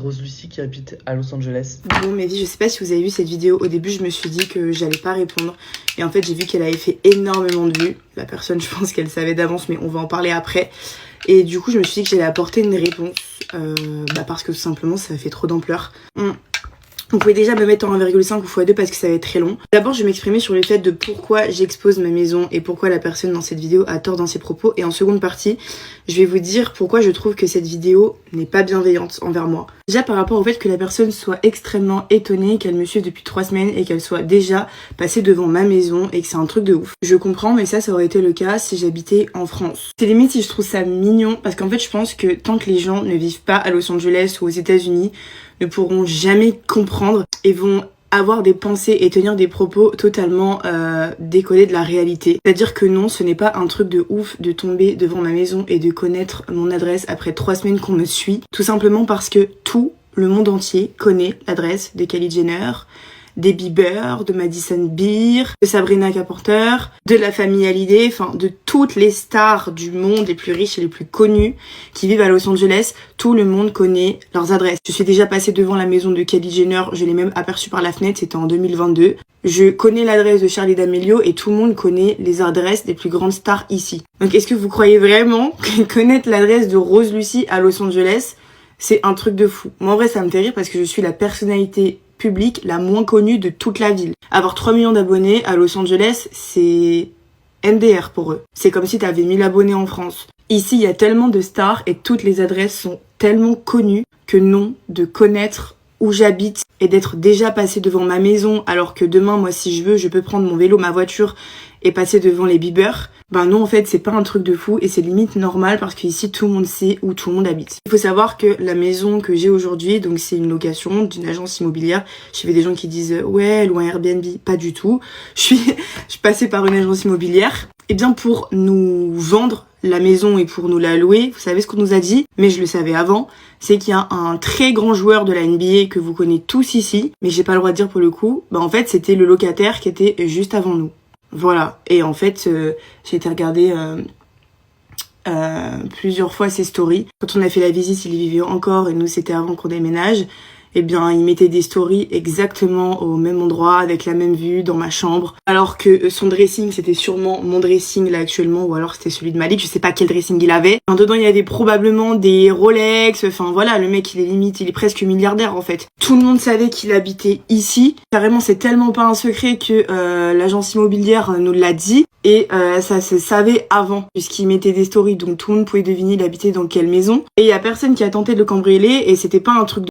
Rose Lucie qui habite à Los Angeles. Bon Mehdi, je sais pas si vous avez vu cette vidéo. Au début je me suis dit que j'allais pas répondre. Et en fait j'ai vu qu'elle avait fait énormément de vues. La personne, je pense qu'elle savait d'avance, mais on va en parler après. Et du coup je me suis dit que j'allais apporter une réponse. Parce que tout simplement ça fait trop d'ampleur. Vous pouvez déjà me mettre en 1,5 ou x2 parce que ça va être très long. D'abord, je vais m'exprimer sur le fait de pourquoi j'expose ma maison et pourquoi la personne dans cette vidéo a tort dans ses propos. Et en seconde partie, je vais vous dire pourquoi je trouve que cette vidéo n'est pas bienveillante envers moi. Déjà par rapport au fait que la personne soit extrêmement étonnée, qu'elle me suive depuis 3 semaines et qu'elle soit déjà passée devant ma maison et que c'est un truc de ouf. Je comprends, mais ça aurait été le cas si j'habitais en France. C'est limite si je trouve ça mignon parce qu'en fait, je pense que tant que les gens ne vivent pas à Los Angeles ou aux États-Unis, ne pourront jamais comprendre et vont avoir des pensées et tenir des propos totalement décollés de la réalité. C'est-à-dire que non, ce n'est pas un truc de ouf de tomber devant ma maison et de connaître mon adresse après 3 semaines qu'on me suit. Tout simplement parce que tout le monde entier connaît l'adresse de Kylie Jenner, des Bieber, de Madison Beer, de Sabrina Carpenter, de la famille Hallyday, enfin de toutes les stars du monde les plus riches et les plus connues qui vivent à Los Angeles. Tout le monde connaît leurs adresses. Je suis déjà passée devant la maison de Kylie Jenner, je l'ai même aperçue par la fenêtre, c'était en 2022. Je connais l'adresse de Charli D'Amelio et tout le monde connaît les adresses des plus grandes stars ici. Donc est-ce que vous croyez vraiment que connaître l'adresse de Rose Lucie à Los Angeles, c'est un truc de fou? Moi en vrai ça me fait rire parce que je suis la personnalité publique la moins connue de toute la ville. Avoir 3 millions d'abonnés à Los Angeles, c'est MDR pour eux. C'est comme si t'avais 1000 abonnés en France. Ici, il y a tellement de stars et toutes les adresses sont tellement connues que non, de connaître où j'habite et d'être déjà passé devant ma maison alors que demain, moi, si je veux, je peux prendre mon vélo, ma voiture et passer devant les Bieber. Ben non, en fait, c'est pas un truc de fou et c'est limite normal parce qu'ici, tout le monde sait où tout le monde habite. Il faut savoir que la maison que j'ai aujourd'hui, donc c'est une location d'une agence immobilière. J'ai vu des gens qui disent « Ouais, loin Airbnb ». Pas du tout. Je suis passée par une agence immobilière. Et bien pour nous vendre la maison et pour nous la louer, vous savez ce qu'on nous a dit, mais je le savais avant, c'est qu'il y a un très grand joueur de la NBA que vous connaissez tous ici, mais j'ai pas le droit de dire pour le coup, en fait c'était le locataire qui était juste avant nous. Voilà, et en fait j'ai été regarder plusieurs fois ses stories. Quand on a fait la visite, il y vivait encore et nous c'était avant qu'on déménage. Eh bien, il mettait des stories exactement au même endroit, avec la même vue, dans ma chambre. Alors que son dressing, c'était sûrement mon dressing là actuellement, ou alors c'était celui de Malik, je sais pas quel dressing il avait. Dedans, il y avait probablement des Rolex, enfin voilà, le mec il est limite, il est presque milliardaire en fait. Tout le monde savait qu'il habitait ici. Carrément, c'est tellement pas un secret que l'agence immobilière nous l'a dit. Et ça se savait avant, puisqu'il mettait des stories, donc tout le monde pouvait deviner il habitait dans quelle maison. Et il y a personne qui a tenté de le cambrioler, et c'était pas un truc de